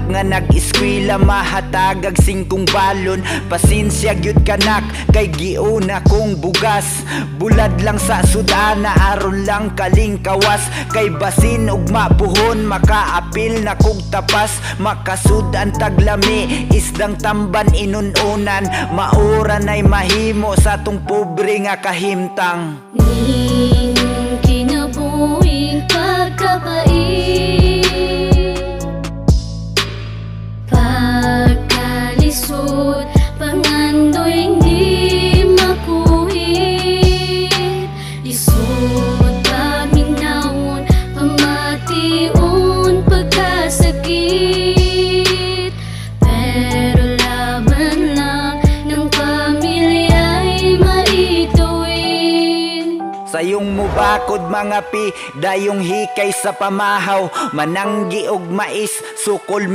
nga nag-eskwela mahatagag 5 balon. Pasensya gyud kanak kay giuna kong bugas. Bulad lang sa sudana aron lang kaling kawas. Kay basin ug mapuhon makaapil na kog tapas. Makasud ang taglami isdang tamban inununan. Maura nay mahimo sa tong pobre nga kahimtang. Ning kinabuhing pagkabait, pagkalisod, pangandoy hindi makuhit. Lisod paminawon, pamation, pagkasakit. Pero laban lang ng pamilya'y maituwid. Sayong mubakod mga pi, dayong hikay sa pamahaw. Mananggi og mais, sukol